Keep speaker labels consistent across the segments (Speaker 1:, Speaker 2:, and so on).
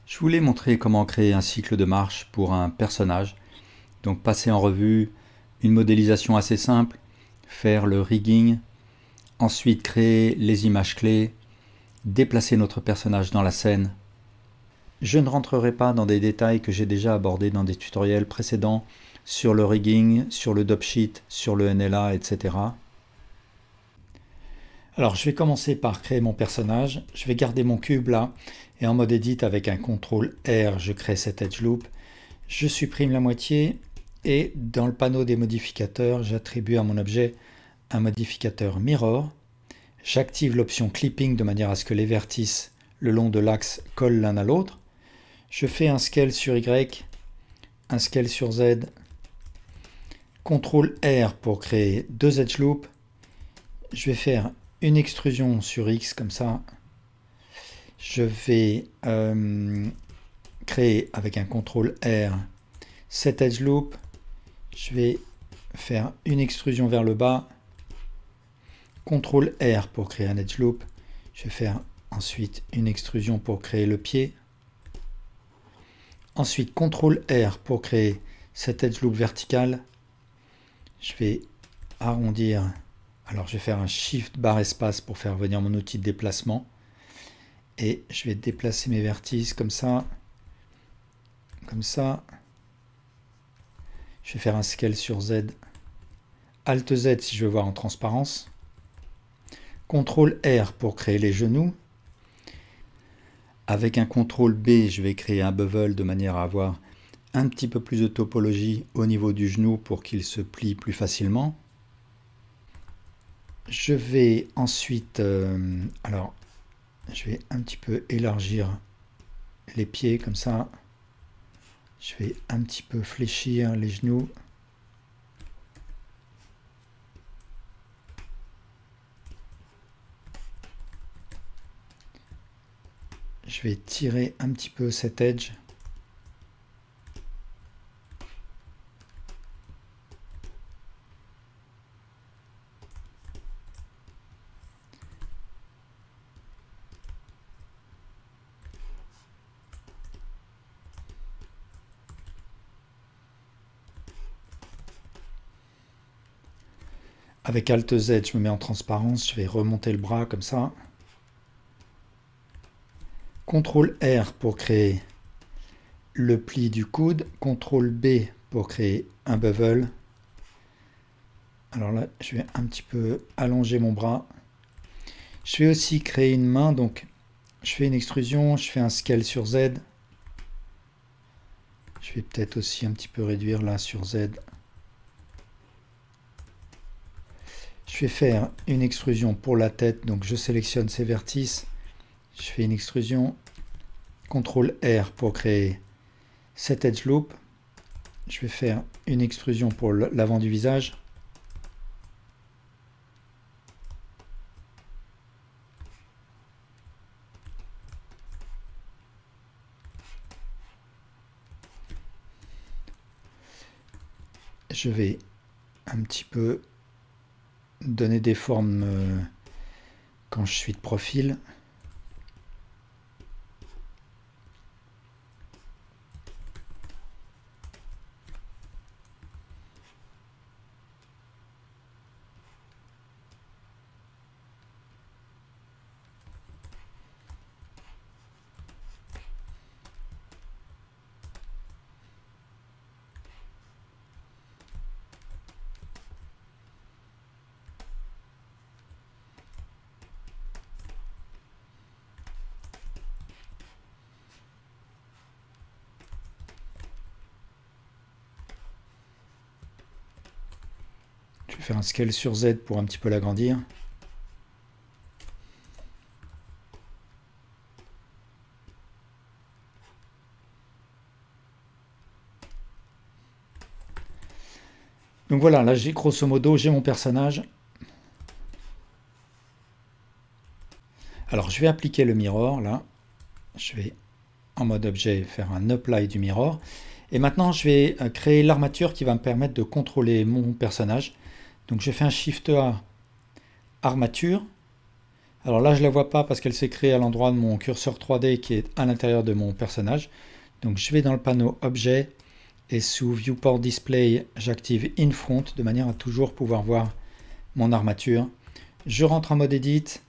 Speaker 1: Je voulais montrer comment créer un cycle de marche pour un personnage. Donc passer en revue une modélisation assez simple, faire le rigging, ensuite créer les images clés, déplacer notre personnage dans la scène. Je ne rentrerai pas dans des détails que j'ai déjà abordés dans des tutoriels précédents sur le rigging, sur le dopsheet, sur le NLA, etc. Alors je vais commencer par créer mon personnage. Je vais garder mon cube là et en mode edit avec un CTRL R, je crée cet edge loop. Je supprime la moitié et dans le panneau des modificateurs, j'attribue à mon objet un modificateur mirror. J'active l'option clipping de manière à ce que les vertices le long de l'axe collent l'un à l'autre. Je fais un scale sur Y, un scale sur Z. CTRL R pour créer deux edge loops. Je vais faire une extrusion sur X comme ça. Je vais créer avec un CTRL R cet edge loop. Je vais faire une extrusion vers le bas. CTRL R pour créer un edge loop. Je vais faire ensuite une extrusion pour créer le pied. Ensuite CTRL R pour créer cet edge loop vertical. Je vais arrondir. Alors je vais faire un Shift barre espace pour faire venir mon outil de déplacement. Et je vais déplacer mes vertices comme ça. Comme ça. Je vais faire un scale sur Z. Alt Z si je veux voir en transparence. CTRL R pour créer les genoux. Avec un CTRL B, je vais créer un bevel de manière à avoir un petit peu plus de topologie au niveau du genou pour qu'il se plie plus facilement. Je vais ensuite, alors je vais un petit peu élargir les pieds comme ça. Je vais un petit peu fléchir les genoux. Je vais tirer un petit peu cet edge. Avec Alt Z, je me mets en transparence, je vais remonter le bras comme ça. CTRL R pour créer le pli du coude, CTRL B pour créer un bevel. Alors là, je vais un petit peu allonger mon bras. Je vais aussi créer une main, donc je fais une extrusion, je fais un scale sur Z. Je vais peut-être aussi un petit peu réduire là sur Z. Je vais faire une extrusion pour la tête, donc je sélectionne ces vertices. Je fais une extrusion, CTRL R pour créer cet edge loop. Je vais faire une extrusion pour l'avant du visage. Je vais un petit peu donner des formes quand je suis de profil. Je vais faire un scale sur Z pour un petit peu l'agrandir. Donc voilà, là j'ai grosso modo, j'ai mon personnage. Alors je vais appliquer le mirror là. Je vais en mode objet faire un apply du mirror. Et maintenant, je vais créer l'armature qui va me permettre de contrôler mon personnage. Donc je fais un Shift A, armature. Alors là, je ne la vois pas parce qu'elle s'est créée à l'endroit de mon curseur 3D qui est à l'intérieur de mon personnage. Donc je vais dans le panneau Objet et sous Viewport Display, j'active In Front de manière à toujours pouvoir voir mon armature. Je rentre en mode Edit.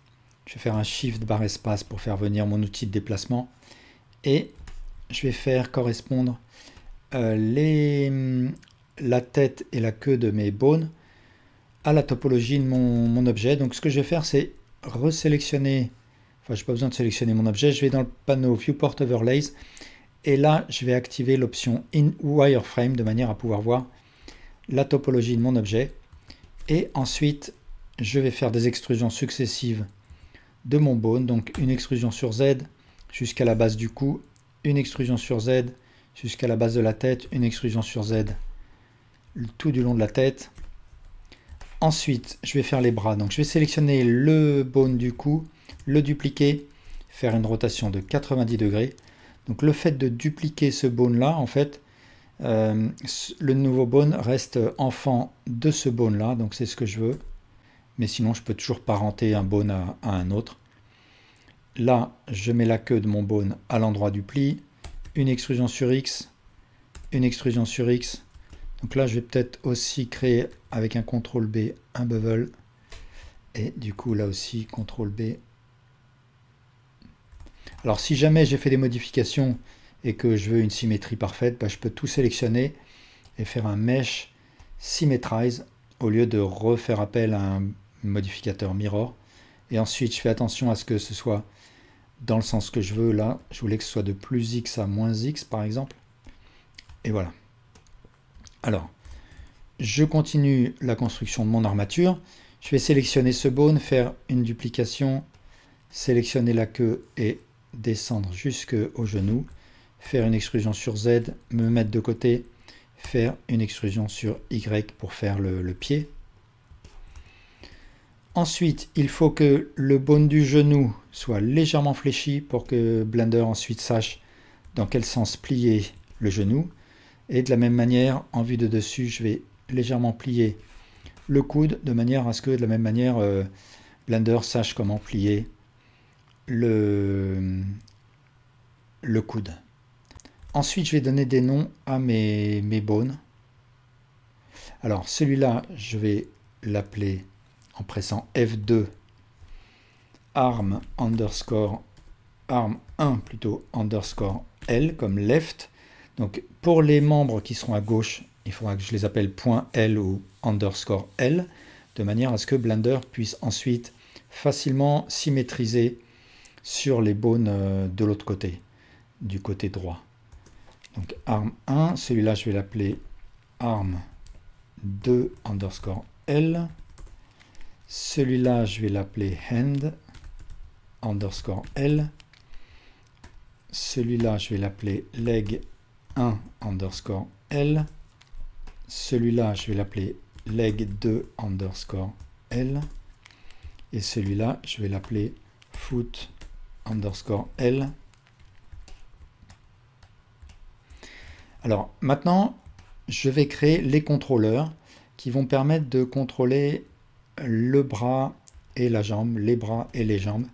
Speaker 1: Je vais faire un Shift barre espace pour faire venir mon outil de déplacement. Et je vais faire correspondre la tête et la queue de mes bones à la topologie de mon objet. Donc ce que je vais faire, c'est resélectionner, enfin je n'ai pas besoin de sélectionner mon objet, je vais dans le panneau Viewport Overlays et là je vais activer l'option In Wireframe de manière à pouvoir voir la topologie de mon objet. Et ensuite je vais faire des extrusions successives de mon bone, donc une extrusion sur Z jusqu'à la base du cou, une extrusion sur Z jusqu'à la base de la tête, une extrusion sur Z tout du long de la tête. Ensuite, je vais faire les bras. Donc, je vais sélectionner le bone du cou, le dupliquer, faire une rotation de 90 degrés. Donc, le fait de dupliquer ce bone-là, en fait, le nouveau bone reste enfant de ce bone-là. Donc, c'est ce que je veux. Mais sinon, je peux toujours parenter un bone à un autre. Là, je mets la queue de mon bone à l'endroit du pli. Une extrusion sur X, une extrusion sur X. Donc là, je vais peut-être aussi créer avec un CTRL B un bevel. Et du coup, là aussi, CTRL B. Alors, si jamais j'ai fait des modifications et que je veux une symétrie parfaite, je peux tout sélectionner et faire un Mesh Symmetrize au lieu de refaire appel à un modificateur Mirror. Et ensuite, je fais attention à ce que ce soit dans le sens que je veux. Là, je voulais que ce soit de plus X à moins X, par exemple. Et voilà. Alors, je continue la construction de mon armature. Je vais sélectionner ce bone, faire une duplication, sélectionner la queue et descendre jusqu'au genou, faire une extrusion sur Z, me mettre de côté, faire une extrusion sur Y pour faire le pied. Ensuite, il faut que le bone du genou soit légèrement fléchi pour que Blender ensuite sache dans quel sens plier le genou. Et de la même manière, en vue de dessus, je vais légèrement plier le coude de manière à ce que, de la même manière, Blender sache comment plier le coude. Ensuite, je vais donner des noms à mes bones. Alors, celui-là, je vais l'appeler en pressant F2 arm underscore arm 1 plutôt underscore L comme left. Donc pour les membres qui seront à gauche, il faudra que je les appelle .L ou underscore L, de manière à ce que Blender puisse ensuite facilement symétriser sur les bones de l'autre côté, du côté droit. Donc arm 1, celui-là je vais l'appeler arm 2 underscore L. Celui-là je vais l'appeler hand underscore L. Celui-là je vais l'appeler leg 1 underscore L. Celui-là, je vais l'appeler leg 2 underscore L. Et celui-là, je vais l'appeler foot underscore L. Alors maintenant, je vais créer les contrôleurs qui vont permettre de contrôler le bras et la jambe, les bras et les jambes.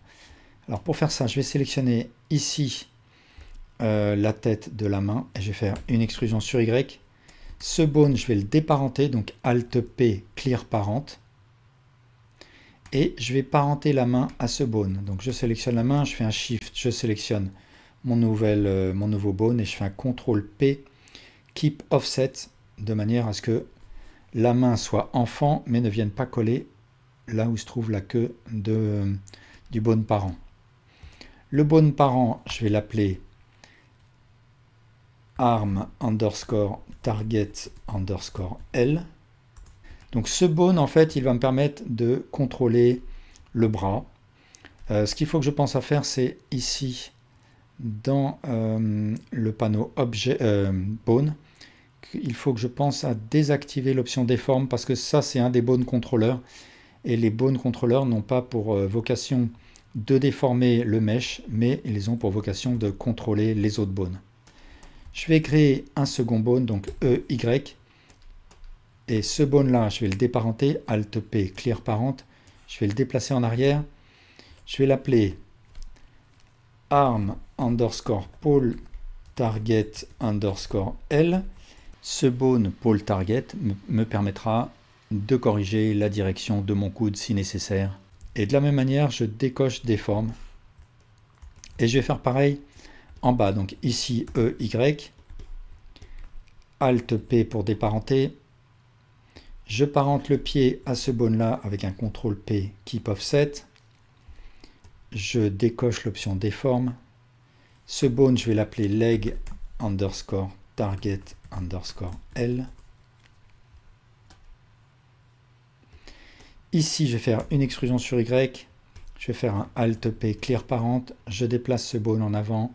Speaker 1: Alors pour faire ça, je vais sélectionner ici la tête de la main et je vais faire une extrusion sur Y. Ce bone, je vais le déparenter, donc Alt P, Clear Parent. Et je vais parenter la main à ce bone. Donc je sélectionne la main, je fais un Shift, je sélectionne mon nouveau bone et je fais un CTRL P, Keep Offset, de manière à ce que la main soit enfant, mais ne vienne pas coller là où se trouve la queue du bone parent. Le bone parent, je vais l'appeler arm underscore target underscore L. Donc ce bone, en fait, il va me permettre de contrôler le bras. Ce qu'il faut que je pense à faire, c'est ici, dans le panneau objet bone, il faut que je pense à désactiver l'option déforme parce que ça, c'est un des bone contrôleurs. Et les bone contrôleurs n'ont pas pour vocation de déformer le mesh, mais ils ont pour vocation de contrôler les autres bones. Je vais créer un second bone, donc EY. Et ce bone-là, je vais le déparenter, Alt-P, clear parent. Je vais le déplacer en arrière. Je vais l'appeler arm underscore pole target underscore L. Ce bone pole target me permettra de corriger la direction de mon coude si nécessaire. Et de la même manière, je décoche des formes. Et je vais faire pareil en bas. Donc ici, EY. Alt-P pour déparenter. Je parente le pied à ce bone-là avec un CTRL P, keep offset. Je décoche l'option déforme. Ce bone, je vais l'appeler leg underscore target underscore L. Ici, je vais faire une extrusion sur Y. Je vais faire un Alt-P, clear parent. Je déplace ce bone en avant.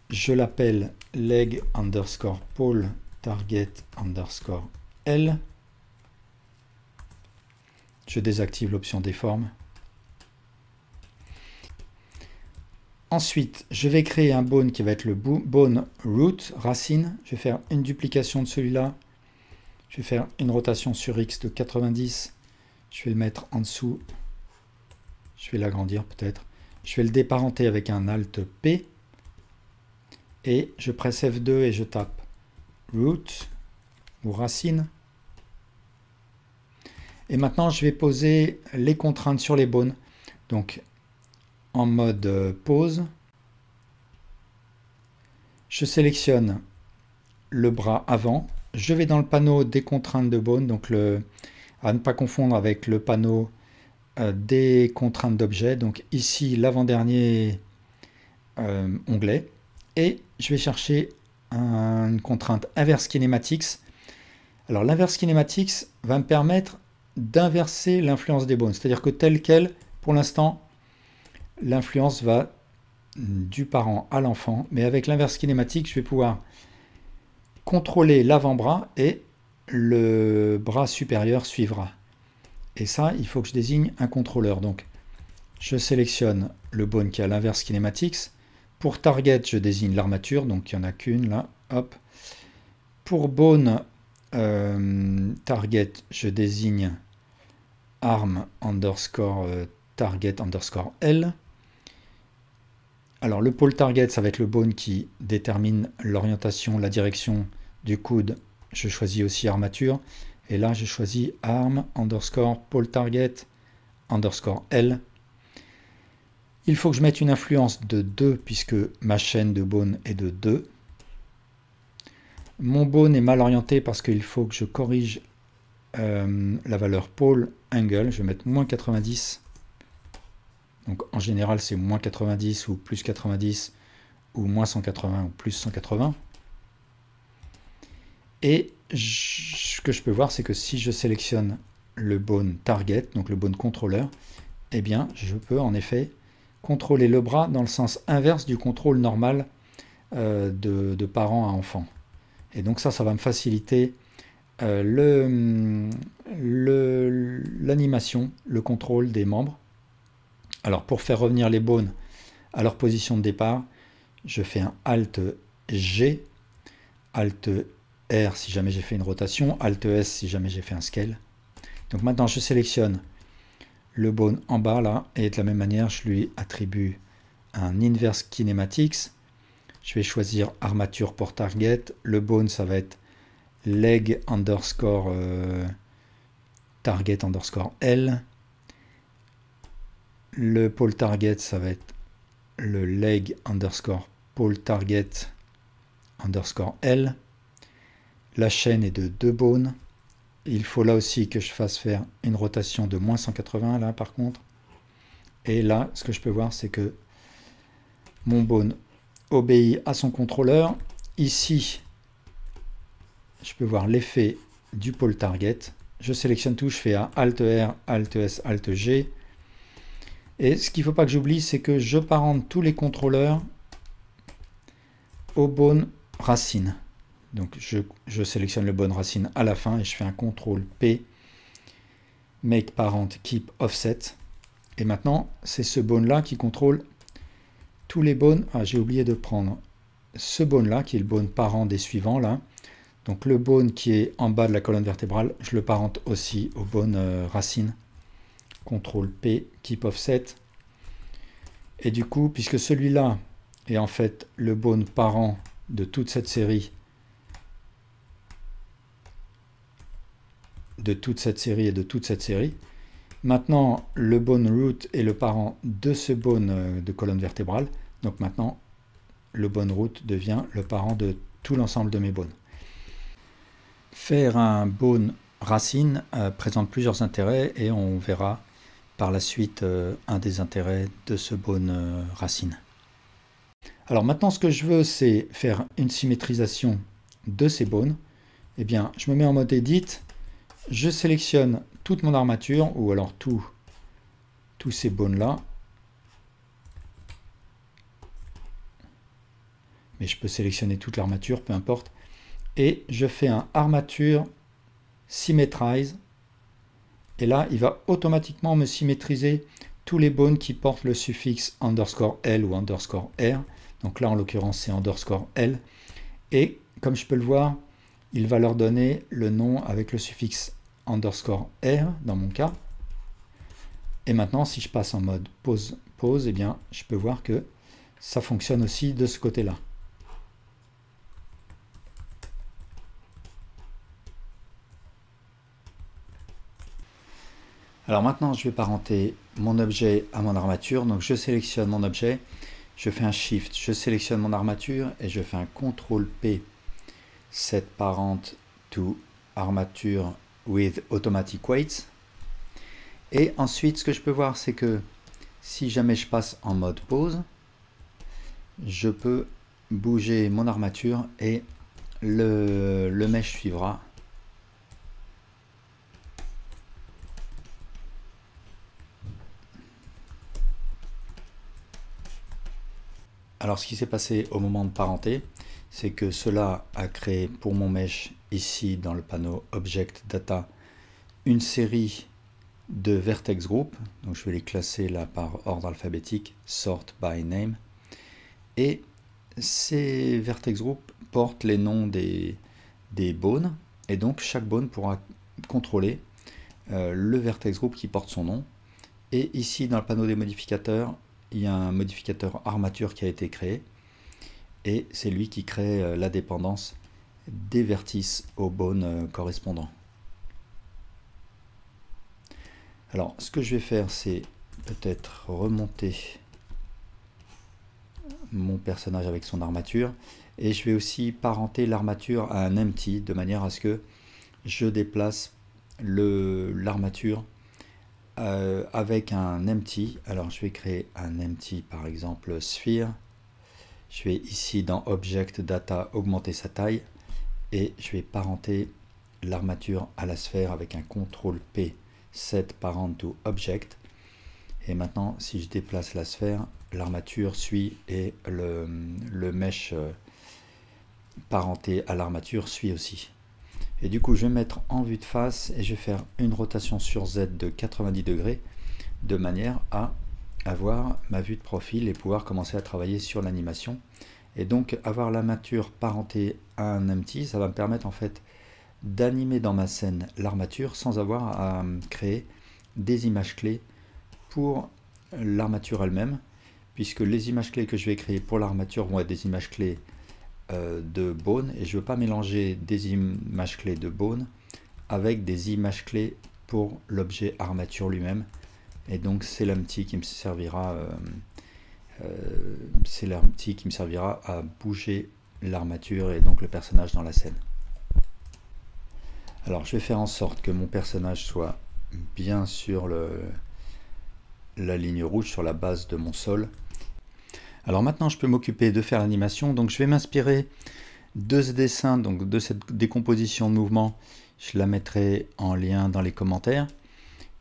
Speaker 1: Je l'appelle leg underscore pole target underscore L. Je désactive l'option déforme. Ensuite, je vais créer un bone qui va être le bone root, racine. Je vais faire une duplication de celui-là. Je vais faire une rotation sur X de 90. Je vais le mettre en dessous. Je vais l'agrandir peut-être. Je vais le déparenter avec un Alt P. Et je presse F2 et je tape root ou racine. Et maintenant, je vais poser les contraintes sur les bones. Donc, en mode pose, je sélectionne le bras avant. Je vais dans le panneau des contraintes de bone, donc à ne pas confondre avec le panneau des contraintes d'objet. Donc ici, l'avant-dernier onglet. Et je vais chercher une contrainte inverse kinematics. Alors l'inverse kinematics va me permettre d'inverser l'influence des bones. C'est-à-dire que tel quel, pour l'instant, l'influence va du parent à l'enfant. Mais avec l'inverse kinématique, je vais pouvoir contrôler l'avant-bras et le bras supérieur suivra. Et ça, il faut que je désigne un contrôleur. Donc, je sélectionne le bone qui a l'inverse kinematics. Pour target, je désigne l'armature, donc il n'y en a qu'une là. Hop. Pour bone target, je désigne arm underscore target underscore L. Alors le pole target, ça va être le bone qui détermine l'orientation, la direction du coude. Je choisis aussi armature. Et là, je choisis arm underscore pole target underscore L. Il faut que je mette une influence de 2 puisque ma chaîne de bone est de 2. Mon bone est mal orienté parce qu'il faut que je corrige la valeur pole angle. Je vais mettre moins 90. Donc en général, c'est moins 90 ou plus 90 ou moins 180 ou plus 180. Et ce que je peux voir, c'est que si je sélectionne le bone target, donc le bone contrôleur, eh bien, je peux en effet contrôler le bras dans le sens inverse du contrôle normal de parent à enfant. Et donc ça va me faciliter l'animation, le contrôle des membres. Alors pour faire revenir les bones à leur position de départ, je fais un Alt G, Alt R si jamais j'ai fait une rotation, Alt S si jamais j'ai fait un scale. Donc maintenant je sélectionne le bone en bas là, et de la même manière je lui attribue un inverse kinematics. Je vais choisir armature pour target. Le bone ça va être leg underscore target underscore L. Le pole target ça va être le leg underscore pole target underscore L. La chaîne est de 2 bones. Il faut là aussi que je fasse faire une rotation de moins 180 là par contre. Et là, ce que je peux voir, c'est que mon bone obéit à son contrôleur. Ici, je peux voir l'effet du pole target. Je sélectionne tout, je fais un Alt R, Alt S, Alt G. Et ce qu'il ne faut pas que j'oublie, c'est que je parente tous les contrôleurs au bone racine. Donc je sélectionne le bone racine à la fin et je fais un CTRL P, make parent, keep offset. Et maintenant, c'est ce bone là qui contrôle tous les bones. Ah, j'ai oublié de prendre ce bone là qui est le bone parent des suivants là. Donc le bone qui est en bas de la colonne vertébrale, je le parente aussi au bone racine. CTRL P, keep offset. Et du coup, puisque celui-là est en fait le bone parent de toute cette série, et de toute cette série, maintenant le bone root est le parent de ce bone de colonne vertébrale. Donc maintenant, le bone root devient le parent de tout l'ensemble de mes bones. Faire un bone racine présente plusieurs intérêts et on verra par la suite un des intérêts de ce bone racine. Alors maintenant ce que je veux c'est faire une symétrisation de ces bones. Eh bien je me mets en mode edit, je sélectionne toute mon armature ou alors tous ces bones là. Mais je peux sélectionner toute l'armature, peu importe. Et je fais un armature symmetrize. Et là, il va automatiquement me symétriser tous les bones qui portent le suffixe _L ou _R. Donc là, en l'occurrence, c'est _L. Et comme je peux le voir, il va leur donner le nom avec le suffixe _R dans mon cas. Et maintenant, si je passe en mode pause, eh bien, je peux voir que ça fonctionne aussi de ce côté-là. Alors maintenant, je vais parenter mon objet à mon armature. Donc je sélectionne mon objet, je fais un Shift, je sélectionne mon armature et je fais un CTRL P, set parent to armature with automatic weights. Et ensuite, ce que je peux voir, c'est que si jamais je passe en mode pause, je peux bouger mon armature et le mesh suivra. Alors ce qui s'est passé au moment de parenter, c'est que cela a créé pour mon mesh ici dans le panneau Object Data une série de vertex group. Donc je vais les classer là par ordre alphabétique, sort by name. Et ces vertex group portent les noms des bones. Et donc chaque bone pourra contrôler le vertex group qui porte son nom. Et ici dans le panneau des modificateurs, il y a un modificateur armature qui a été créé et c'est lui qui crée la dépendance des vertices aux bones correspondants. Alors ce que je vais faire, c'est peut-être remonter mon personnage avec son armature et je vais aussi parenter l'armature à un empty de manière à ce que je déplace l'armature avec un empty. Alors je vais créer un empty par exemple sphere. Je vais ici dans Object Data augmenter sa taille et je vais parenter l'armature à la sphère avec un CTRL P, set parent to object. Et maintenant si je déplace la sphère, l'armature suit et le mesh parenté à l'armature suit aussi. Et du coup, je vais mettre en vue de face et je vais faire une rotation sur Z de 90 degrés de manière à avoir ma vue de profil et pouvoir commencer à travailler sur l'animation. Et donc, avoir l'armature parentée à un empty, ça va me permettre en fait d'animer dans ma scène l'armature sans avoir à créer des images clés pour l'armature elle-même, puisque les images clés que je vais créer pour l'armature vont être des images clés de bone et je ne veux pas mélanger des images clés de bone avec des images clés pour l'objet armature lui-même. Et donc c'est l'empty qui me servira à bouger l'armature et donc le personnage dans la scène. Alors je vais faire en sorte que mon personnage soit bien sur la ligne rouge, sur la base de mon sol. Alors maintenant je peux m'occuper de faire l'animation, donc je vais m'inspirer de ce dessin, donc de cette décomposition de mouvement, je la mettrai en lien dans les commentaires.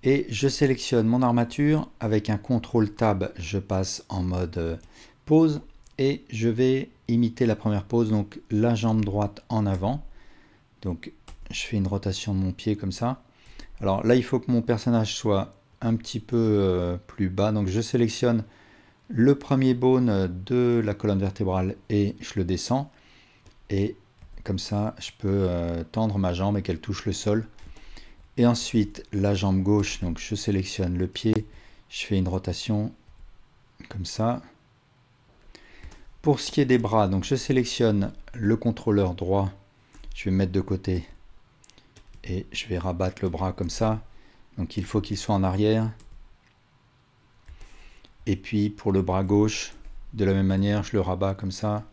Speaker 1: Et je sélectionne mon armature, avec un CTRL TAB, je passe en mode pose, et je vais imiter la première pose, donc la jambe droite en avant. Donc je fais une rotation de mon pied comme ça. Alors là il faut que mon personnage soit un petit peu plus bas, donc je sélectionne le premier bone de la colonne vertébrale et je le descends. Et comme ça, je peux tendre ma jambe et qu'elle touche le sol. Et ensuite, la jambe gauche, donc je sélectionne le pied, je fais une rotation comme ça. Pour ce qui est des bras, donc je sélectionne le contrôleur droit, je vais me mettre de côté et je vais rabattre le bras comme ça. Donc il faut qu'il soit en arrière. Et puis pour le bras gauche, de la même manière, je le rabats comme ça.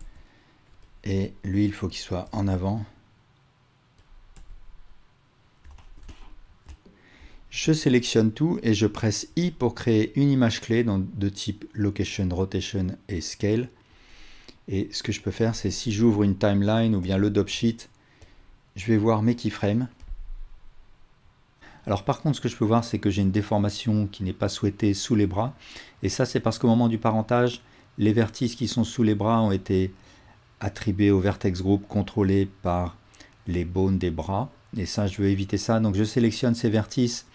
Speaker 1: Et lui, il faut qu'il soit en avant. Je sélectionne tout et je presse I pour créer une image clé de type Location, Rotation et Scale. Et ce que je peux faire, c'est si j'ouvre une timeline ou bien le dope sheet, je vais voir mes keyframes. Alors par contre, ce que je peux voir, c'est que j'ai une déformation qui n'est pas souhaitée sous les bras. Et ça, c'est parce qu'au moment du parentage, les vertices qui sont sous les bras ont été attribués au vertex group contrôlé par les bones des bras. Et ça, je veux éviter ça. Donc je sélectionne ces vertices.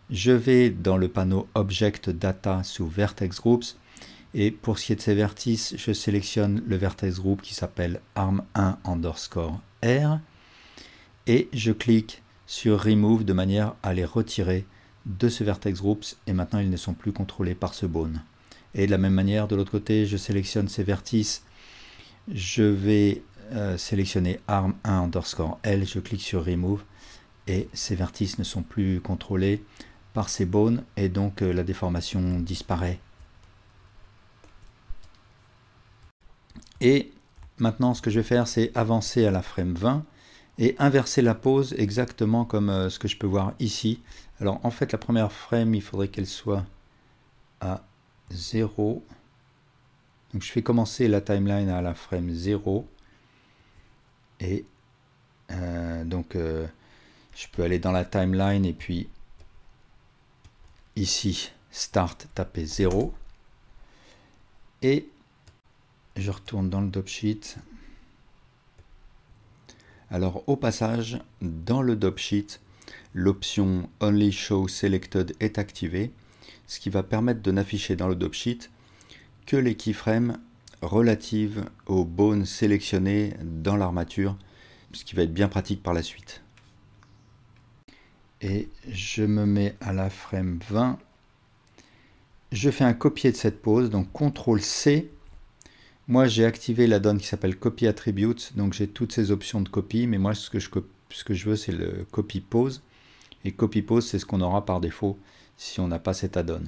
Speaker 1: Je vais dans le panneau Object Data sous Vertex Groups. Et pour ce qui est de ces vertices, je sélectionne le vertex group qui s'appelle arm1_r. Et je clique sur Remove de manière à les retirer de ce vertex groups. Et maintenant, ils ne sont plus contrôlés par ce bone. Et de la même manière, de l'autre côté, je sélectionne ces vertices. Je vais sélectionner arm1_l. Je clique sur Remove. Et ces vertices ne sont plus contrôlés par ces bones. Et donc, la déformation disparaît. Et maintenant, ce que je vais faire, c'est avancer à la frame 20 et inverser la pose exactement comme ce que je peux voir ici. Alors, en fait, la première frame, il faudrait qu'elle soit à 0. Donc, je fais commencer la timeline à la frame 0. Et je peux aller dans la timeline et puis ici, Start, taper 0. Et je retourne dans le dope sheet. Alors au passage, dans le dope sheet, l'option Only Show Selected est activée, ce qui va permettre de n'afficher dans le dope sheet que les keyframes relatives aux bones sélectionnés dans l'armature, ce qui va être bien pratique par la suite. Et je me mets à la frame 20. Je fais un copier de cette pose, donc CTRL-C. Moi, j'ai activé la donne qui s'appelle Copy Attributes, donc j'ai toutes ces options de copie, mais moi, ce que je veux, c'est le Copy Pose. Et Copy Pose, c'est ce qu'on aura par défaut si on n'a pas cette add-on.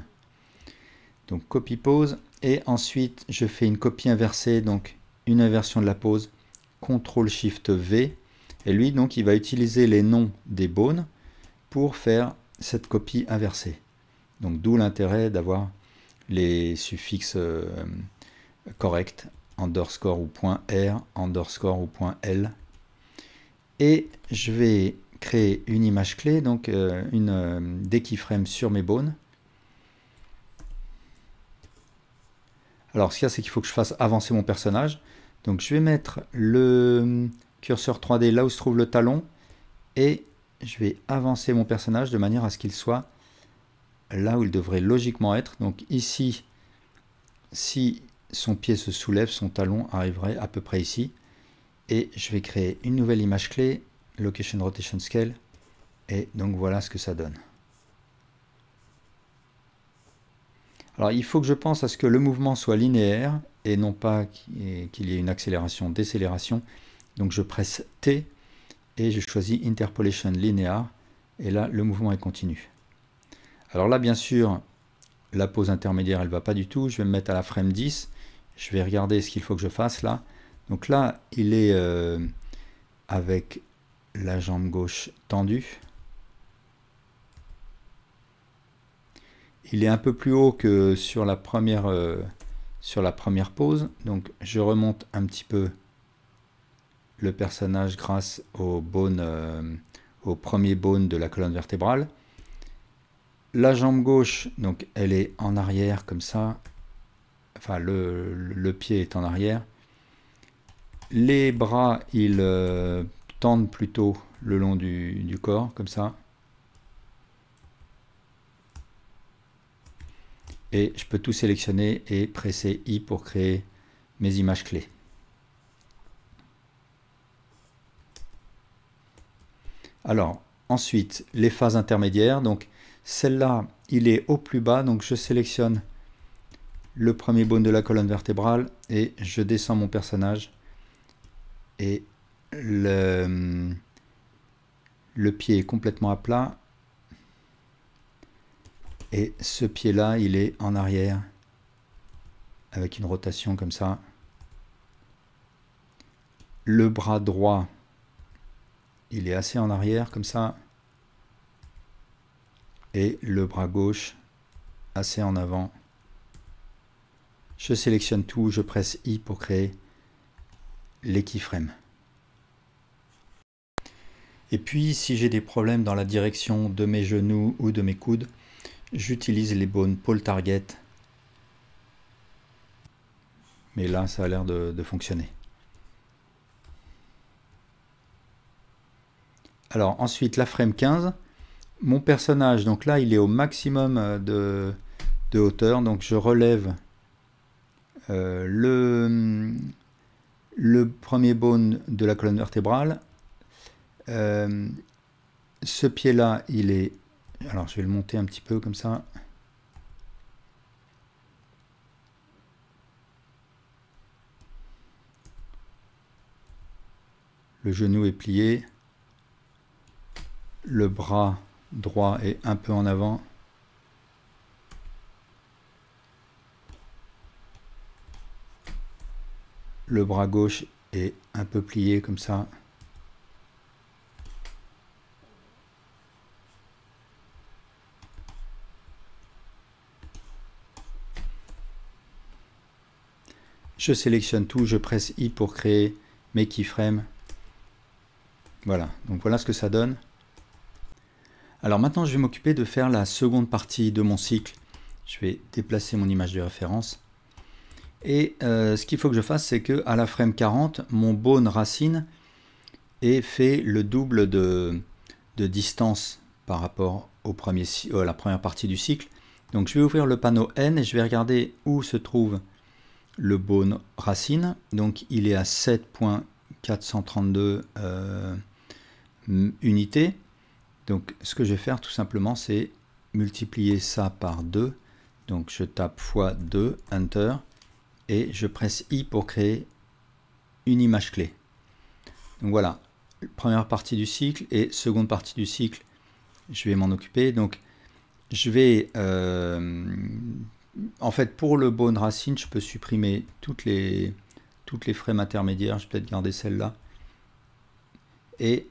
Speaker 1: Donc Copy Pose, et ensuite, je fais une copie inversée, donc une inversion de la pose, CTRL-SHIFT-V, et lui, donc, il va utiliser les noms des bones pour faire cette copie inversée. Donc, d'où l'intérêt d'avoir les suffixes correct, underscore ou .r, underscore ou .l. Et je vais créer une image clé, donc des keyframes sur mes bones. Alors ce qu'il y a, c'est qu'il faut que je fasse avancer mon personnage. Donc je vais mettre le curseur 3D là où se trouve le talon et je vais avancer mon personnage de manière à ce qu'il soit là où il devrait logiquement être. Donc ici, si son pied se soulève, son talon arriverait à peu près ici. Et je vais créer une nouvelle image clé, Location, Rotation, Scale. Et donc voilà ce que ça donne. Alors il faut que je pense à ce que le mouvement soit linéaire et non pas qu'il y ait une accélération, décélération. Donc je presse T et je choisis Interpolation Linear. Et là, le mouvement est continu. Alors là, bien sûr, la pose intermédiaire, elle ne va pas du tout. Je vais me mettre à la frame 10. Je vais regarder ce qu'il faut que je fasse là. Donc là, il est avec la jambe gauche tendue. Il est un peu plus haut que sur la première pose. Donc je remonte un petit peu le personnage grâce au premier bone de la colonne vertébrale. La jambe gauche, donc elle est en arrière comme ça. Enfin, le pied est en arrière. Les bras, ils tendent plutôt le long du corps, comme ça. Et je peux tout sélectionner et presser I pour créer mes images clés. Alors, ensuite, les phases intermédiaires. Donc, celle-là, il est au plus bas. Donc, je sélectionne le premier bone de la colonne vertébrale et je descends mon personnage. Et le pied est complètement à plat. Et ce pied-là, il est en arrière avec une rotation comme ça. Le bras droit, il est assez en arrière comme ça. Et le bras gauche, assez en avant. Je sélectionne tout, je presse I pour créer les keyframes. Et puis, si j'ai des problèmes dans la direction de mes genoux ou de mes coudes, j'utilise les bones Pole Target. Mais là, ça a l'air de fonctionner. Alors, ensuite, la frame 15. Mon personnage, donc là, il est au maximum de hauteur. Donc, je relève le premier bone de la colonne vertébrale. Ce pied-là, il est... Alors, je vais le monter un petit peu comme ça. Le genou est plié. Le bras droit est un peu en avant. Le bras gauche est un peu plié comme ça. Je sélectionne tout, je presse I pour créer mes keyframes. Voilà, donc voilà ce que ça donne. Alors maintenant, je vais m'occuper de faire la seconde partie de mon cycle. Je vais déplacer mon image de référence. Et ce qu'il faut que je fasse, c'est que à la frame 40, mon bone racine ait fait le double de distance par rapport à la première partie du cycle. Donc je vais ouvrir le panneau N et je vais regarder où se trouve le bone racine. Donc il est à 7.432 unités. Donc ce que je vais faire tout simplement, c'est multiplier ça par 2. Donc je tape x2, Enter, et je presse I pour créer une image clé. Donc voilà, première partie du cycle et seconde partie du cycle, je vais m'en occuper. Donc je vais, en fait, pour le bone racine, je peux supprimer toutes les frames intermédiaires. Je vais peut-être garder celle-là. Et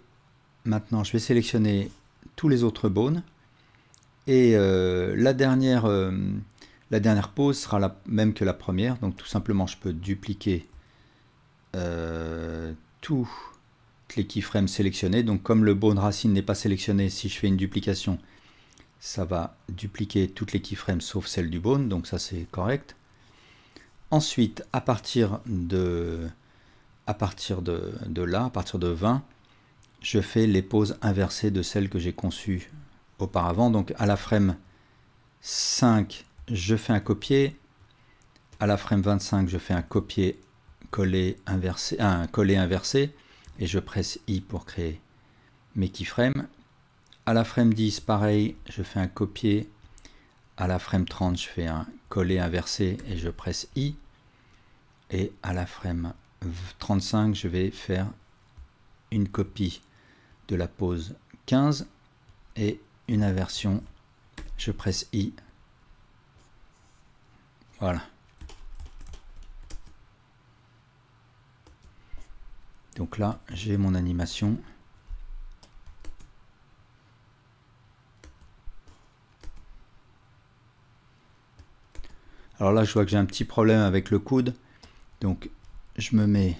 Speaker 1: maintenant, je vais sélectionner tous les autres bones. Et la dernière pose sera la même que la première. Donc tout simplement, je peux dupliquer toutes les keyframes sélectionnés. Donc comme le bone racine n'est pas sélectionné, si je fais une duplication, ça va dupliquer toutes les keyframes sauf celle du bone. Donc ça, c'est correct. Ensuite, à partir de là, à partir de 20, je fais les poses inversées de celles que j'ai conçues auparavant. Donc à la frame 5, je fais un copier. À la frame 25, je fais un copier-coller inversé, un coller inversé. Et je presse I pour créer mes keyframes. À la frame 10, pareil, je fais un copier. À la frame 30, je fais un coller inversé et je presse I. Et à la frame 35, je vais faire une copie de la pose 15 et une inversion. Je presse I. Voilà. Donc là, j'ai mon animation. Alors là, je vois que j'ai un petit problème avec le coude. Donc, je me mets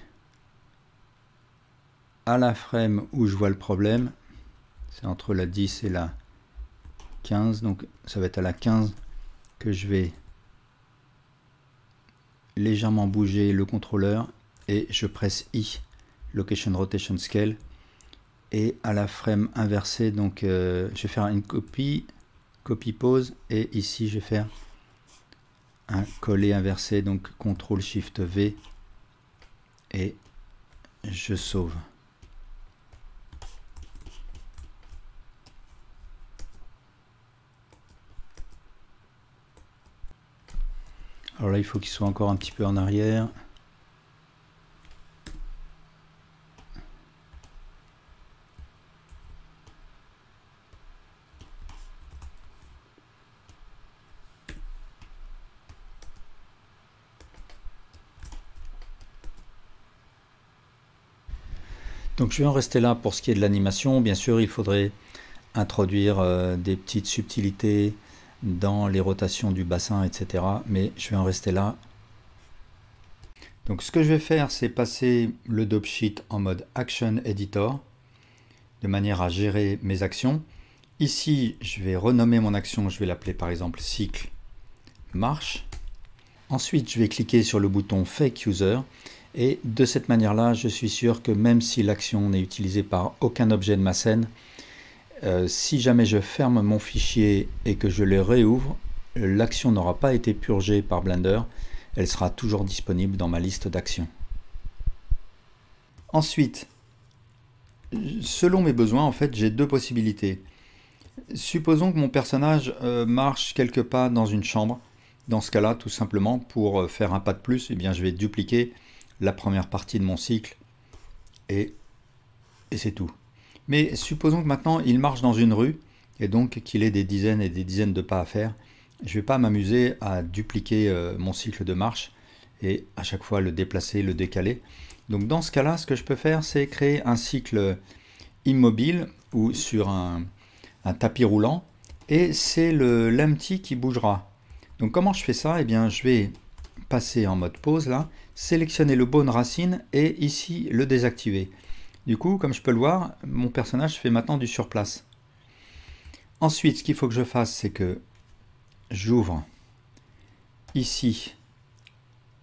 Speaker 1: à la frame où je vois le problème. C'est entre la 10 et la 15. Donc, ça va être à la 15 que je vais légèrement bouger le contrôleur. Et je presse I, Location Rotation Scale. Et à la frame inversée, donc je vais faire une copie pose. Et ici, je vais faire un coller inversé, donc CTRL-SHIFT-V et je sauve. Alors là, il faut qu'il soit encore un petit peu en arrière. Donc je vais en rester là pour ce qui est de l'animation. Bien sûr, il faudrait introduire des petites subtilités dans les rotations du bassin, etc. Mais je vais en rester là. Donc ce que je vais faire, c'est passer le dope sheet en mode Action Editor, de manière à gérer mes actions. Ici, je vais renommer mon action, je vais l'appeler par exemple cycle marche. Ensuite, je vais cliquer sur le bouton Fake User. Et de cette manière-là, je suis sûr que même si l'action n'est utilisée par aucun objet de ma scène, si jamais je ferme mon fichier et que je le réouvre, l'action n'aura pas été purgée par Blender, elle sera toujours disponible dans ma liste d'actions. Ensuite, selon mes besoins, en fait, j'ai deux possibilités. Supposons que mon personnage marche quelque part dans une chambre. Dans ce cas-là, tout simplement, pour faire un pas de plus, eh bien, je vais dupliquer la première partie de mon cycle et c'est tout. Mais supposons que maintenant il marche dans une rue et donc qu'il ait des dizaines et des dizaines de pas à faire. Je ne vais pas m'amuser à dupliquer mon cycle de marche et à chaque fois le déplacer, le décaler. Donc dans ce cas-là, ce que je peux faire, c'est créer un cycle immobile ou sur un tapis roulant et c'est l'empty qui bougera. Donc comment je fais ça? Eh bien, je vais passer en mode pause là, sélectionner le bone racine et ici le désactiver. Du coup, comme je peux le voir, mon personnage fait maintenant du surplace. Ensuite, ce qu'il faut que je fasse, c'est que j'ouvre ici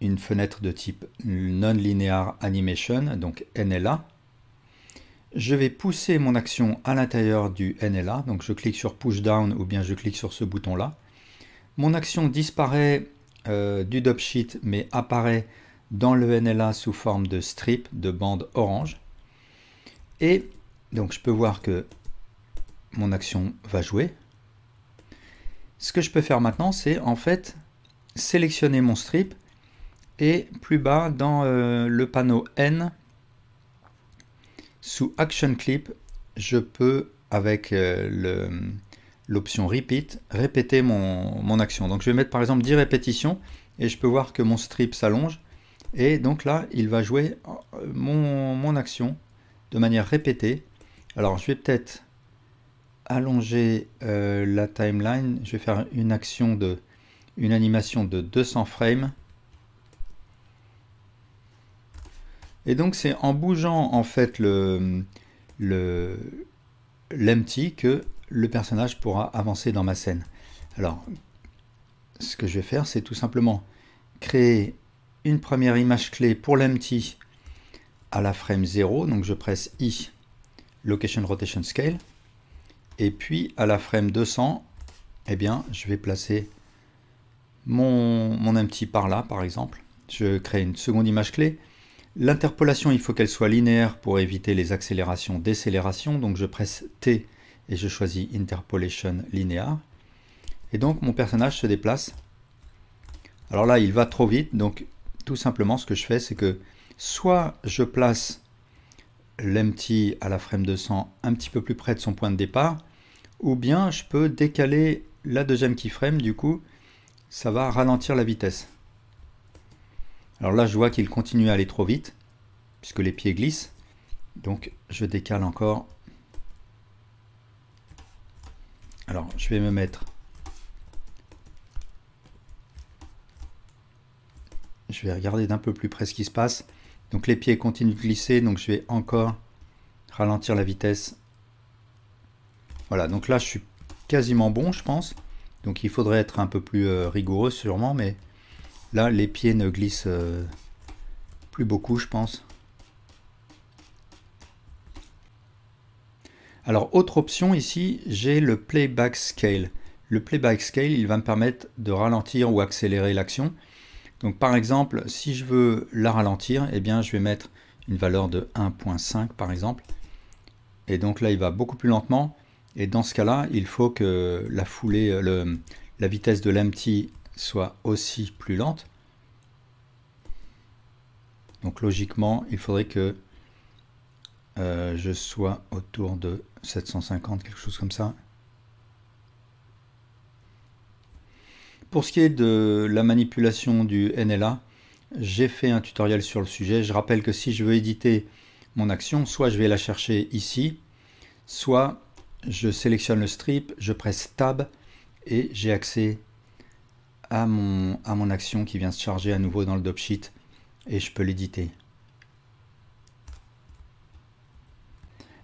Speaker 1: une fenêtre de type Non-Linear Animation, donc NLA. Je vais pousser mon action à l'intérieur du NLA, donc je clique sur Push Down ou bien je clique sur ce bouton-là. Mon action disparaît du dope sheet, mais apparaît dans le NLA sous forme de strip, de bande orange. Et donc je peux voir que mon action va jouer. Ce que je peux faire maintenant, c'est en fait sélectionner mon strip et plus bas dans le panneau N, sous Action Clip, je peux avec l'option Repeat, répéter mon action. Donc je vais mettre par exemple 10 répétitions et je peux voir que mon strip s'allonge et donc là il va jouer mon action de manière répétée. Alors je vais peut-être allonger la timeline, je vais faire une animation de 200 frames. Et donc c'est en bougeant en fait l'empty que le personnage pourra avancer dans ma scène. Alors, ce que je vais faire, c'est tout simplement créer une première image clé pour l'empty à la frame 0. Donc je presse I, Location Rotation Scale. Et puis à la frame 200, eh bien, je vais placer mon empty par là, par exemple. Je crée une seconde image clé. L'interpolation, il faut qu'elle soit linéaire pour éviter les accélérations, décélérations. Donc je presse T et je choisis Interpolation Linear. Et donc mon personnage se déplace. Alors là, il va trop vite. Donc tout simplement, ce que je fais, c'est que soit je place l'empty à la frame 200 un petit peu plus près de son point de départ, ou bien je peux décaler la deuxième keyframe. Du coup, ça va ralentir la vitesse. Alors là, je vois qu'il continue à aller trop vite, puisque les pieds glissent. Donc, je décale encore. Alors, je vais me mettre... Je vais regarder d'un peu plus près ce qui se passe. Donc, les pieds continuent de glisser, donc je vais encore ralentir la vitesse. Voilà, donc là, je suis quasiment bon, je pense. Donc, il faudrait être un peu plus rigoureux, sûrement, mais... Là, les pieds ne glissent plus beaucoup, je pense. Alors, autre option ici, j'ai le Playback Scale. le Playback Scale, il va me permettre de ralentir ou accélérer l'action. Donc par exemple, si je veux la ralentir, eh bien je vais mettre une valeur de 1.5 par exemple. Et donc là, il va beaucoup plus lentement. Et dans ce cas-là, il faut que la foulée, la vitesse de l'empty soit aussi plus lente. Donc logiquement, il faudrait que je sois autour de 750, quelque chose comme ça. Pour ce qui est de la manipulation du NLA, j'ai fait un tutoriel sur le sujet. Je rappelle que si je veux éditer mon action, soit je vais la chercher ici, soit je sélectionne le strip, je presse Tab et j'ai accès à mon action qui vient se charger à nouveau dans le dopsheet et je peux l'éditer.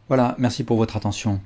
Speaker 1: Voilà, merci pour votre attention.